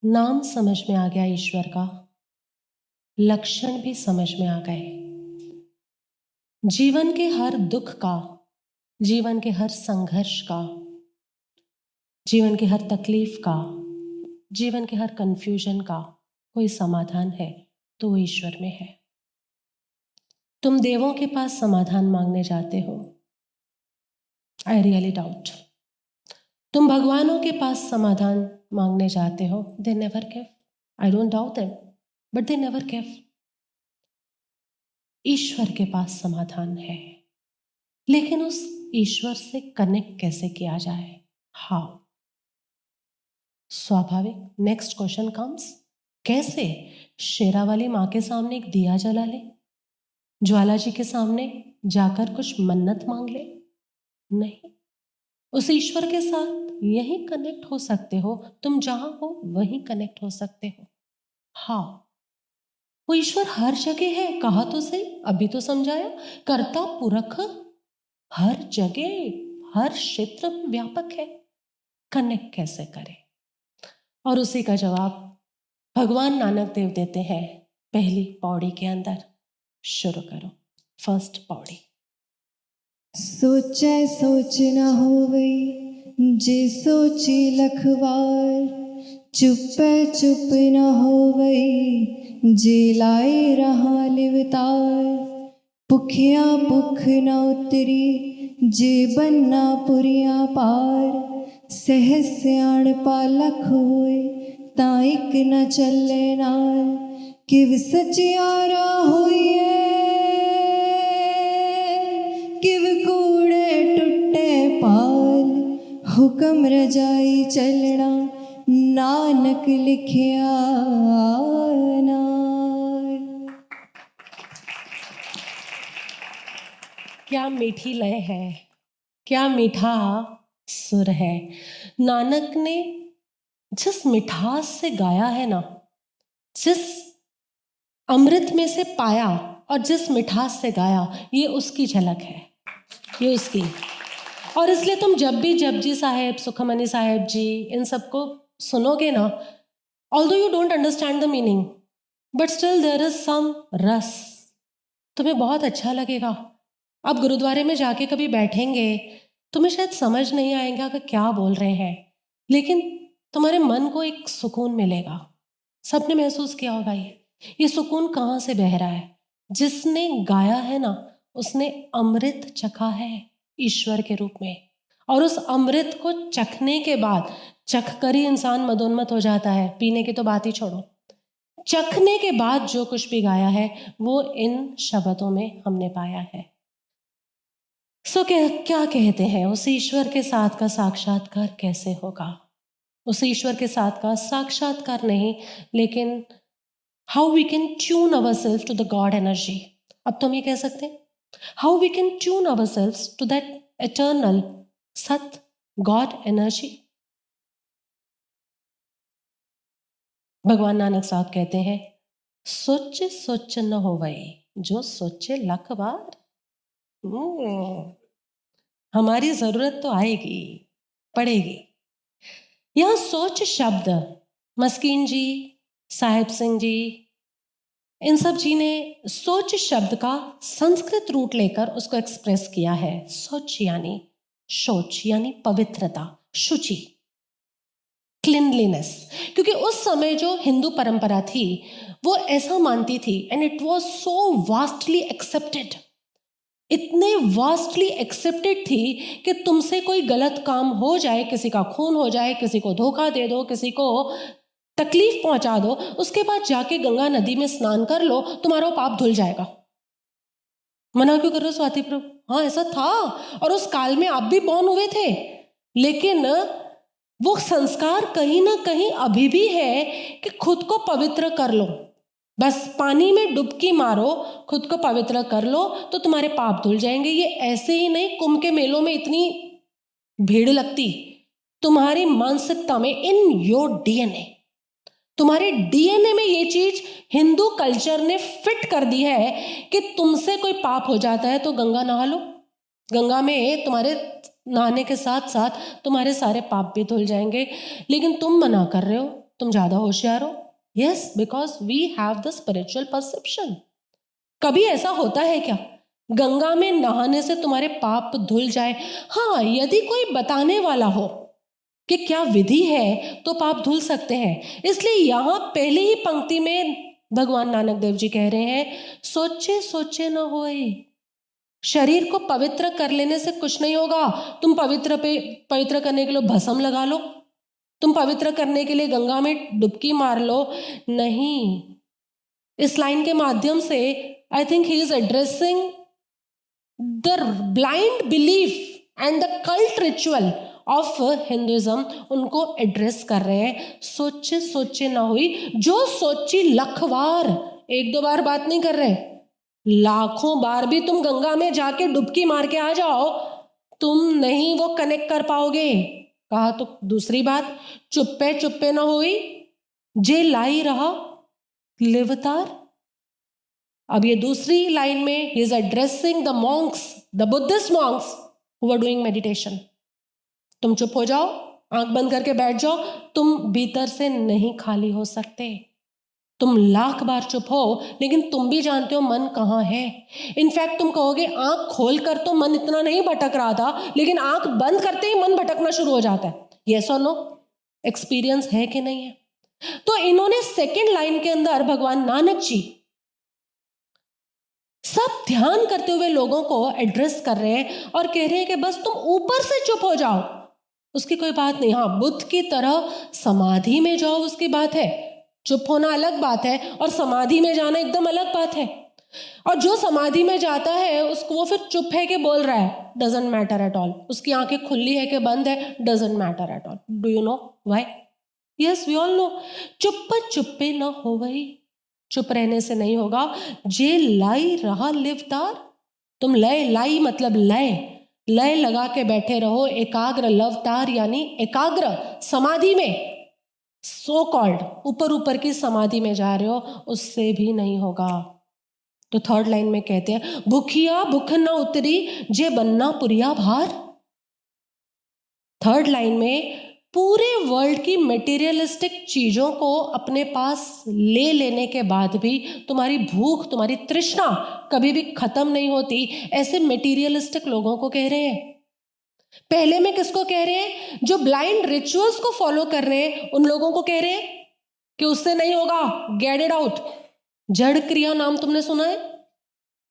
नाम समझ में आ गया ईश्वर का, लक्षण भी समझ में आ गए। जीवन के हर दुख का, जीवन के हर संघर्ष का, जीवन की हर तकलीफ का, जीवन के हर कंफ्यूजन का कोई समाधान है तो वो ईश्वर में है। तुम देवों के पास समाधान मांगने जाते हो, आई रियली डाउट। तुम भगवानों के पास समाधान मांगने जाते हो, they never give. I don't doubt them, but they never give. ईश्वर के पास समाधान है, लेकिन उस ईश्वर से कनेक्ट कैसे किया जाए? हाउ? स्वाभाविक नेक्स्ट क्वेश्चन कम्स, कैसे? शेरावाली माँ के सामने एक दिया जला ले, ज्वाला जी के सामने जाकर कुछ मन्नत मांग ले? नहीं। उस ईश्वर के साथ यही कनेक्ट हो सकते हो, तुम जहां हो वहीं कनेक्ट हो सकते हो। हाउ? वो ईश्वर हर जगह है, कहा तो सही, अभी तो समझाया। कर्ता पुरख हर जगह हर क्षेत्र में व्यापक है, कनेक्ट कैसे करें? और उसी का जवाब भगवान नानक देव देते हैं पहली पौड़ी के अंदर। शुरू करो, फर्स्ट पौड़ी। सोचै सोच न होवै जे सोची लखवार, चुपै चुप न होवै जे लाए रहा लिवतार, भुखिया भुख न उतरी जे बन्ना पुरिया पार, सहज सियाणपा लख होए तां इक न चले नाल, किव सचियारा होइए किव कूड़े टुटे पाल, हुक्म रजाई चलना नानक लिखिया नाल। क्या मीठी लय है, क्या मीठा सुर है। नानक ने जिस मिठास से गाया है ना, जिस अमृत में से पाया और जिस मिठास से गाया, ये उसकी झलक है, ये उसकी। और इसलिए तुम जब भी जपजी साहेब, सुखमनी साहेब जी, इन सबको सुनोगे ना, although you don't understand the meaning, but still there is some रस, तुम्हें बहुत अच्छा लगेगा। आप गुरुद्वारे में जाके कभी बैठेंगे, तुम्हें शायद समझ नहीं आएगा कि क्या बोल रहे हैं, लेकिन तुम्हारे मन को एक सुकून मिलेगा। सबने महसूस किया होगा ये सुकून कहाँ से बह रहा है? जिसने गाया है ना, उसने अमृत चखा है ईश्वर के रूप में, और उस अमृत को चखने के बाद, चख कर ही इंसान मदोन्मत्त हो जाता है, पीने की तो बात ही छोड़ो, चखने के बाद जो कुछ भी गाया है वो इन शब्दों में हमने पाया है। क्या कहते हैं, उस ईश्वर के साथ का साक्षात्कार कैसे होगा? उस ईश्वर के साथ का साक्षात्कार नहीं, लेकिन how we can tune our self to the god energy. अब तो हम ये कह सकते हैं, how we can tune our self to that eternal सत गॉड एनर्जी। भगवान नानक साहब कहते हैं, सोचे सोच न होवै जो सोचे लख बार। हमारी जरूरत तो आएगी, पड़ेगी। यह सोच शब्द मस्कीन जी, साहिब सिंह जी, इन सब जी ने सोच शब्द का संस्कृत रूट लेकर उसको एक्सप्रेस किया है। सोच यानी शौच, यानी पवित्रता, शुचि, क्लीनलीनेस। क्योंकि उस समय जो हिंदू परंपरा थी वो ऐसा मानती थी, and it was so vastly accepted, इतने वास्टली एक्सेप्टेड थी कि तुमसे कोई गलत काम हो जाए, किसी का खून हो जाए, किसी को धोखा दे दो, किसी को तकलीफ पहुंचा दो, उसके बाद जाके गंगा नदी में स्नान कर लो, तुम्हारा पाप धुल जाएगा। मना क्यों कर रहे हो स्वाति प्रभु? हाँ ऐसा था, और उस काल में आप भी बॉर्न हुए थे, लेकिन वो संस्कार कहीं ना कहीं अभी भी है कि खुद को पवित्र कर लो, बस पानी में डुबकी मारो, खुद को पवित्र कर लो तो तुम्हारे पाप धुल जाएंगे। ये ऐसे ही नहीं, कुंभ के मेलों में इतनी भीड़ लगती, तुम्हारी मानसिकता में, इन योर डीएनए, तुम्हारे डीएनए में ये चीज हिंदू कल्चर ने फिट कर दी है कि तुमसे कोई पाप हो जाता है तो गंगा नहा लो, गंगा में तुम्हारे नहाने के साथ साथ तुम्हारे सारे पाप भी धुल जाएंगे। लेकिन तुम मना कर रहे हो, तुम ज्यादा होशियार हो? Yes, because we have the spiritual perception. कभी ऐसा होता है क्या गंगा में नहाने से तुम्हारे पाप धुल जाए? हाँ, यदि कोई बताने वाला हो कि क्या विधि है तो पाप धुल सकते हैं। इसलिए यहां पहले ही पंक्ति में भगवान नानक देव जी कह रहे हैं, सोचे सोचे न होए। शरीर को पवित्र कर लेने से कुछ नहीं होगा। तुम पवित्र करने के लिए भस्म लगा लो, तुम पवित्र करने के लिए गंगा में डुबकी मार लो, नहीं। इस लाइन के माध्यम से I think he is addressing the blind belief and the cult ritual of Hinduism, उनको एड्रेस कर रहे हैं। सोचे सोचे ना हुई, जो सोची लखवार, एक दो बार बात नहीं कर रहे, लाखों बार भी तुम गंगा में जाके डुबकी मार के आ जाओ, तुम नहीं वो कनेक्ट कर पाओगे। कहा तो दूसरी बात, चुप्पे चुप्पे ना हुई, जे लाई रहा लिवतार। अब ये दूसरी लाइन में ही is addressing the monks, the Buddhist monks who are doing meditation. तुम चुप हो जाओ, आंख बंद करके बैठ जाओ, तुम भीतर से नहीं खाली हो सकते। तुम लाख बार चुप हो, लेकिन तुम भी जानते हो मन कहाँ है। इनफैक्ट तुम कहोगे आंख खोल कर तो मन इतना नहीं भटक रहा था, लेकिन आंख बंद करते ही मन भटकना शुरू हो जाता है। यस और नो? एक्सपीरियंस है कि नहीं है? तो इन्होंने सेकेंड लाइन के अंदर भगवान नानक जी सब ध्यान करते हुए लोगों को एड्रेस कर रहे हैं और कह रहे हैं कि बस तुम ऊपर से चुप हो जाओ, उसकी कोई बात नहीं। हाँ, बुद्ध की तरह समाधि में जाओ, उसकी बात है। चुप होना अलग बात है और समाधि में जाना एकदम अलग बात है। और जो समाधि में जाता है उसको, वो फिर चुप है कि बोल रहा है, डजंट मैटर एट ऑल। उसकी आंखें खुली है कि बंद है, doesn't matter at all. Do you know why? Yes, we all know. चुप चुप्पे न हो गई, चुप रहने से नहीं होगा। जे लाई रहा लिवतार, तुम लय, लाई मतलब लय, लय लगा के बैठे रहो, एकाग्र लवतार यानी एकाग्र समाधि में, सो कॉल्ड ऊपर ऊपर की समाधि में जा रहे हो, उससे भी नहीं होगा। तो थर्ड लाइन में कहते हैं, भूखिया भूख न उतरी, जे बनना पुरिया भार। थर्ड लाइन में पूरे वर्ल्ड की मटेरियलिस्टिक चीजों को अपने पास ले लेने के बाद भी तुम्हारी भूख, तुम्हारी तृष्णा कभी भी खत्म नहीं होती, ऐसे मटेरियलिस्टिक लोगों को कह रहे हैं। पहले में किसको कह रहे हैं? जो ब्लाइंड रिचुअल्स को फॉलो कर रहे हैं, उन लोगों को कह रहे हैं कि उससे नहीं होगा, गेट इट आउट। जड़ क्रिया नाम तुमने सुना है?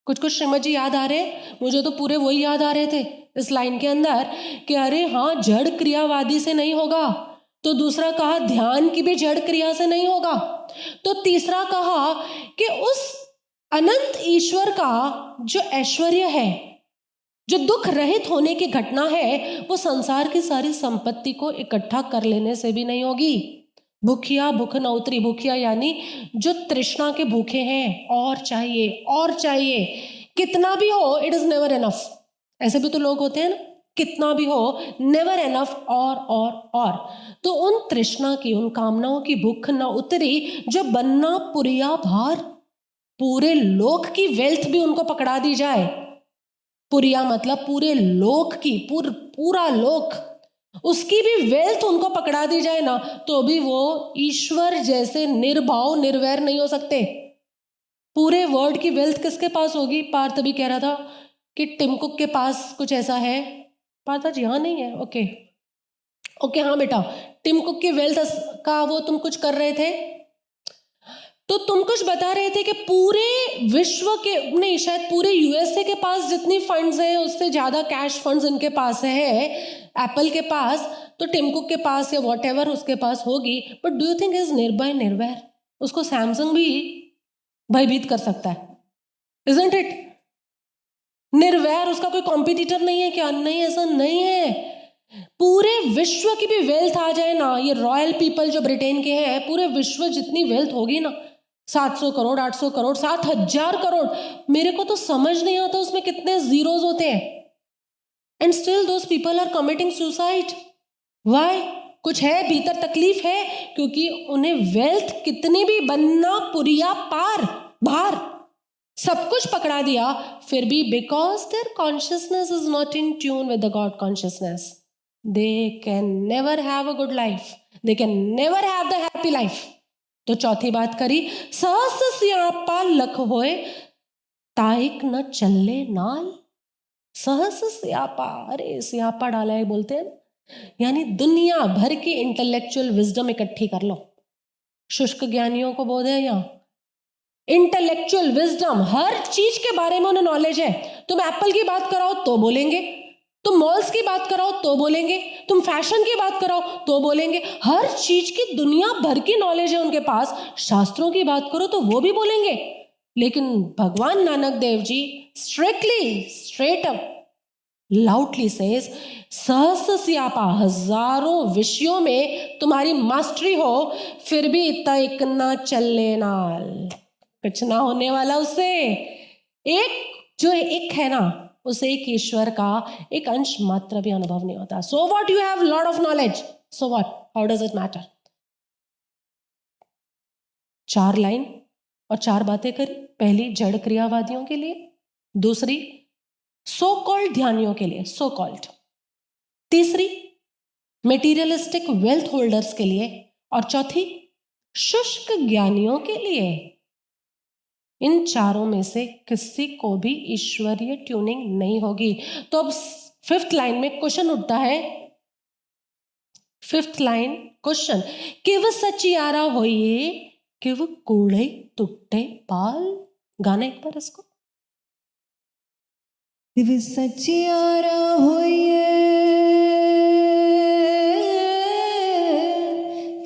कुछ कुछ श्रीमद जी याद आ रहे हैं, मुझे तो पूरे वही याद आ रहे थे इस लाइन के अंदर कि अरे हाँ, जड़ क्रियावादी से नहीं होगा। तो दूसरा कहा ध्यान की भी जड़ क्रिया से नहीं होगा। तो तीसरा कहा कि उस अनंत ईश्वर का जो ऐश्वर्य है, जो दुख रहित होने की घटना है, वो संसार की सारी संपत्ति को इकट्ठा कर लेने से भी नहीं होगी। भूखिया भूख न उतरी, भूखिया यानी जो तृष्णा के भूखे हैं, और चाहिए और चाहिए, कितना भी हो इट इज नेवर एनफ। ऐसे भी तो लोग होते हैं ना, कितना भी हो नेवर एनफ, और। तो उन तृष्णा की, उन कामनाओं की भूख न उतरी, जो बनना पुरिया भार, पूरे लोक की वेल्थ भी उनको पकड़ा दी जाए। पुरिया मतलब पूरे लोक की, पूरा लोक, उसकी भी वेल्थ उनको पकड़ा दी जाए ना, तो भी वो ईश्वर जैसे निर्भाव निर्वैर नहीं हो सकते। पूरे वर्ल्ड की वेल्थ किसके पास होगी? पार्थ भी कह रहा था कि टिम कुक के पास कुछ ऐसा है। पार्थ जी हाँ नहीं है, ओके हाँ बेटा, टिम कुक की वेल्थ का वो तुम कुछ कर रहे थे, तो तुम कुछ बता रहे थे कि पूरे विश्व के, नहीं शायद पूरे यूएसए के पास जितनी फंड्स हैं उससे ज्यादा कैश फंड्स इनके पास है, एप्पल के पास, तो टिम कुक के पास या व्हाटएवर उसके पास होगी। But do you think is निर्भय निर्वैर? उसको सैमसंग भी भयभीत कर सकता है, इजंट इट? निर्वैर उसका कोई कॉम्पिटिटर नहीं है क्या? नहीं, ऐसा नहीं है। पूरे विश्व की भी वेल्थ आ जाए ना, ये रॉयल पीपल जो ब्रिटेन के हैं, पूरे विश्व जितनी वेल्थ होगी ना, 700 करोड़, 800 करोड़, 7,000 करोड़, मेरे को तो समझ नहीं आता उसमें कितने जीरोज होते हैं, and still those people are committing suicide. Why? कुछ है भीतर, तकलीफ है, क्योंकि उन्हें वेल्थ कितनी भी बनना पुरिया पार भार सब कुछ पकड़ा दिया, फिर भी because their consciousness is not in tune with the god consciousness, they can never have a good life, they can never have the happy life. तो चौथी बात करी, सहस स्यापा लख होए ताइक न चले नाल। सहस स्यापा, अरे स्यापा डाला है बोलते हैं, यानी दुनिया भर की इंटेलेक्चुअल विजडम इकट्ठी कर लो। शुष्क ज्ञानियों को बोध है यहाँ इंटेलेक्चुअल विजडम, हर चीज के बारे में उन्हें नॉलेज है। तुम एप्पल की बात कराओ तो बोलेंगे, तुम मॉल्स की बात कराओ तो बोलेंगे, तुम फैशन की बात कराओ तो बोलेंगे, हर चीज की दुनिया भर की नॉलेज है उनके पास। शास्त्रों की बात करो तो वो भी बोलेंगे। लेकिन भगवान Nanak Dev ji strictly, straight up, loudly says, सहस स्यापा, हजारों विषयों में तुम्हारी मास्टरी हो, फिर भी तक न चले नाल, कुछ ना होने वाला उससे। एक जो एक है ना, उसे एक ईश्वर का एक अंश मात्र भी अनुभव नहीं होता। So what, you have lot of knowledge, so what, how does it matter. 4 line और 4 बातें करी। पहली जड़ क्रियावादियों के लिए, दूसरी सो कॉल्ड ध्यानियों के लिए, सो कॉल्ड, तीसरी मेटीरियलिस्टिक वेल्थ होल्डर्स के लिए, और चौथी शुष्क ज्ञानियों के लिए। इन चारों में से किसी को भी ईश्वरीय ट्यूनिंग नहीं होगी। तो अब 5th लाइन में क्वेश्चन उठता है, 5th लाइन क्वेश्चन, किव सचियारा होइए किव कूड़े तुट्टे पाल। गाना एक बार इसको। दिव सचियारा होइए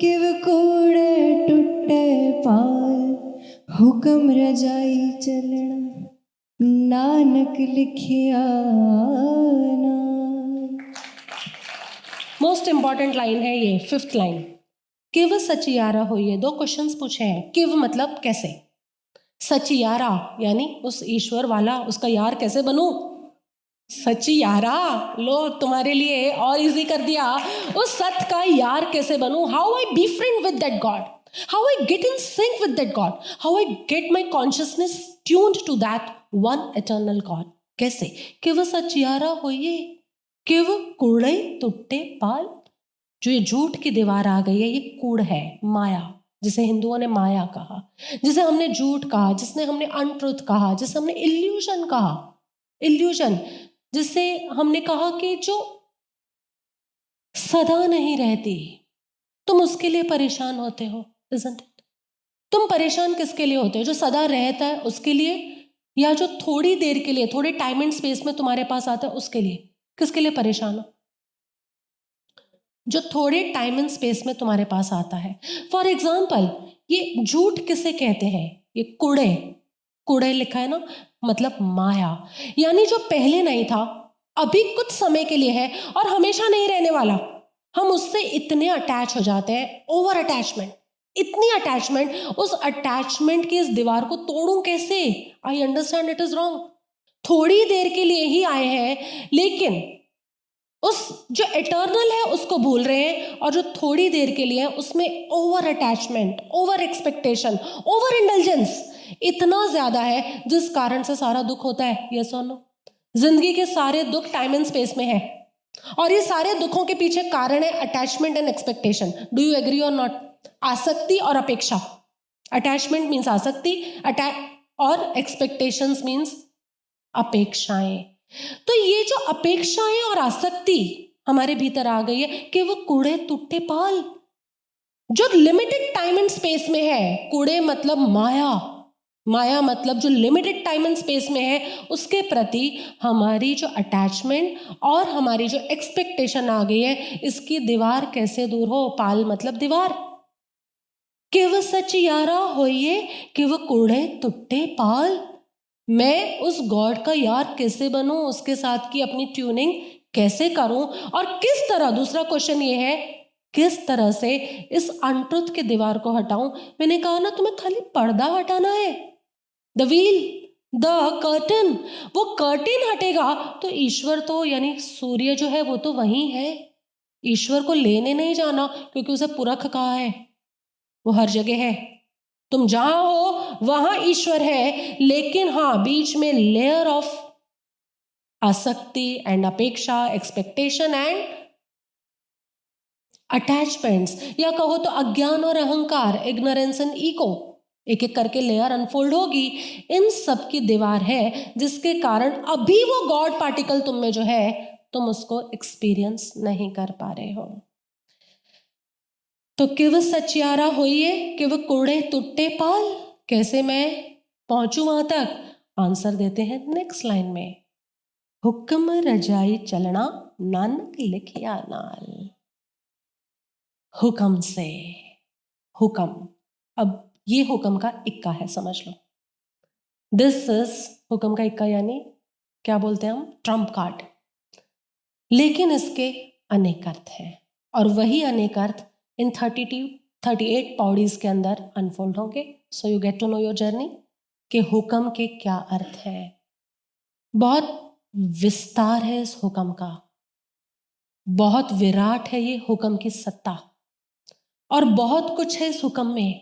किव कूड़े टुट्टे पाल, हुक्म रजाई चलना नानक लिखिया नाल। मोस्ट इंपॉर्टेंट लाइन है ये 5th लाइन, किव सचियारा होइए। 2 क्वेश्चंस पूछे हैं। किव मतलब कैसे, सचियारा यानी उस ईश्वर वाला, उसका यार कैसे बनूं। सचियारा, लो तुम्हारे लिए और इजी कर दिया, उस सत्य का यार कैसे बनूं। How I be friend with that God, how I get in sync with that God, how I get my consciousness tuned to that one eternal God. कैसे, किव सचियारा होइए किव कूड़े तुट्टे पाल। जो ये झूठ की दीवार आ गई है, ये कूड़ है, माया, जिसे हिंदुओं ने माया कहा, जिसे हमने झूठ कहा, जिसने हमने अनट्रुथ कहा, जिसे हमने इल्यूजन कहा, इल्यूजन, जिसे हमने कहा कि जो सदा नहीं रहती, तुम उसके लिए परेशान होते हो, isn't it? तुम परेशान किसके लिए होते हो, जो सदा रहता है उसके लिए, या जो थोड़ी देर के लिए, थोड़े टाइम एंड स्पेस में तुम्हारे पास आता है उसके लिए। किसके लिए परेशान हो, जो थोड़े टाइम एंड स्पेस में तुम्हारे पास आता है। फॉर एग्जाम्पल, ये झूठ किसे कहते हैं, ये कूड़े, कूड़े लिखा है ना, मतलब माया, यानी जो पहले नहीं था, अभी कुछ समय के लिए है और हमेशा नहीं रहने वाला। हम उससे इतने अटैच हो जाते हैं, ओवर अटैचमेंट, इतनी अटैचमेंट, उस अटैचमेंट की इस दीवार को तोड़ूं कैसे। I understand it is wrong, थोड़ी देर के लिए ही आए हैं, लेकिन उस जो इटर्नल है उसको भूल रहे हैं, और जो थोड़ी देर के लिए उसमें over attachment, over expectation, over indulgence इतना ज्यादा है, जिस कारण से सारा दुख होता है। यस और नो, जिंदगी के सारे दुख टाइम एंड स्पेस में है, और ये सारे दुखों के पीछे कारण है attachment and expectation. Do you agree or not. आसक्ति और अपेक्षा, अटैचमेंट मीन्स आसक्ति, और एक्सपेक्टेशंस मीन्स अपेक्षाएं। तो ये जो अपेक्षाएं और आसक्ति हमारे भीतर आ गई है कि वो कूड़े तुट्टे पाल, जो लिमिटेड टाइम एंड स्पेस में है। कूड़े मतलब माया, माया मतलब जो लिमिटेड टाइम एंड स्पेस में है, उसके प्रति हमारी जो अटैचमेंट और हमारी जो एक्सपेक्टेशन आ गई है, इसकी दीवार कैसे दूर हो। पाल मतलब दीवार। किव सचियारा होइए किव कूड़े तुट्टे पाल। मैं उस गॉड का यार कैसे बनूं, उसके साथ की अपनी ट्यूनिंग कैसे करूं, और किस तरह, दूसरा क्वेश्चन ये है, किस तरह से इस अनट्रुथ की दीवार को हटाऊं। मैंने कहा ना, तुम्हें खाली पर्दा हटाना है, द व्हील, द कर्टन। वो कर्टन हटेगा तो ईश्वर तो, यानी सूर्य जो है वो तो वहीं है। ईश्वर को लेने नहीं जाना, क्योंकि उसे पुरख कहा है, वो हर जगह है। तुम जहां हो वहां ईश्वर है, लेकिन हाँ, बीच में लेयर ऑफ आसक्ति एंड अपेक्षा, एक्सपेक्टेशन एंड अटैचमेंट्स, या कहो तो अज्ञान और अहंकार, इग्नोरेंस एंड ईगो, एक एक करके लेयर अनफोल्ड होगी। इन सब की दीवार है जिसके कारण अभी वो गॉड पार्टिकल तुम में जो है तुम उसको एक्सपीरियंस नहीं कर पा रहे हो। तो किव सचियारा होइए किव कूड़े टुट्टे पाल, कैसे मैं पहुंचू वहां तक? आंसर देते हैं नेक्स्ट लाइन में, हुक्म रजाई चलना नानक लिखिया नाल। हुक्म से, हुक्म, अब ये हुक्म का इक्का है, समझ लो। दिस इज हुक्म का इक्का, यानी क्या बोलते हैं हम, ट्रम्प कार्ड। लेकिन इसके अनेक अर्थ हैं और वही अनेक अर्थ इन 38 पौड़ीज के अंदर अनफोल्ड होंगे। So you get to know your journey कि हुक्म के क्या अर्थ हैं। बहुत विस्तार है इस हुक्म का, बहुत विराट है ये हुक्म की सत्ता, और बहुत कुछ है इस हुक्म में।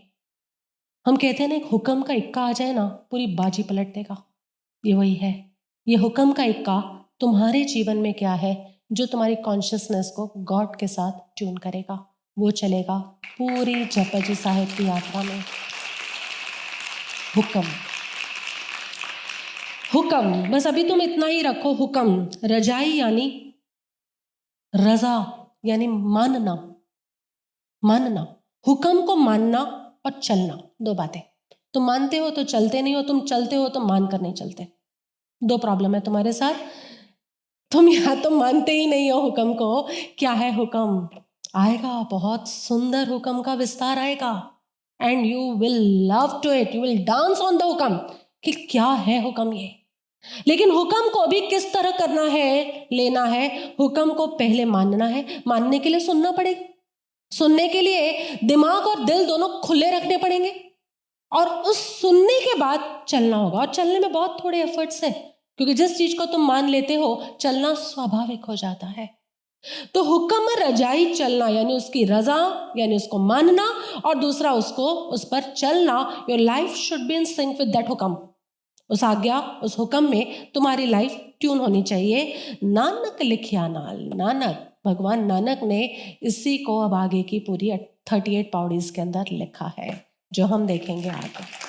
हम कहते हैं ना, एक हुक्म का इक्का आ जाए ना, पूरी बाजी पलट देगा। ये वही है, ये हुक्म का इक्का तुम्हारे जीवन में क्या है जो तुम्हारी कॉन्शियसनेस को गॉड के साथ ट्यून करेगा, वो चलेगा पूरी जपजी साहिब की यात्रा में। हुक्म, हुक्म, बस अभी तुम इतना ही रखो। हुक्म, रजाई यानी रजा, यानी मानना, मानना, हुक्म को मानना और चलना, दो बातें। तुम मानते हो तो चलते नहीं हो, तुम चलते हो तो मान कर नहीं चलते। दो प्रॉब्लम है तुम्हारे साथ, तुम या तो मानते ही नहीं हो हुक्म को। क्या है हुक्म? आएगा, बहुत सुंदर हुक्म का विस्तार आएगा, and you will love to it, you will dance on the हुक्म कि क्या है हुक्म ये। लेकिन हुक्म को भी किस तरह करना है, लेना है। हुक्म को पहले मानना है, मानने के लिए सुनना पड़ेगा, सुनने के लिए दिमाग और दिल दोनों खुले रखने पड़ेंगे, और उस सुनने के बाद चलना होगा। और चलने में बहुत थोड़े एफर्ट्स है, क्योंकि जिस चीज को तुम मान लेते हो चलना स्वाभाविक हो जाता है। तो हुक्म रजाई चलना, यानी उसकी रजा, यानी उसको मानना, और दूसरा उसको, उस पर चलना। Your life should be in sync with that हुक्म, उस आज्ञा, उस हुक्म में तुम्हारी लाइफ ट्यून होनी चाहिए। नानक लिखिया नाल, नानक, भगवान नानक ने इसी को अब आगे की पूरी 38 पौड़ीज के अंदर लिखा है, जो हम देखेंगे आगे।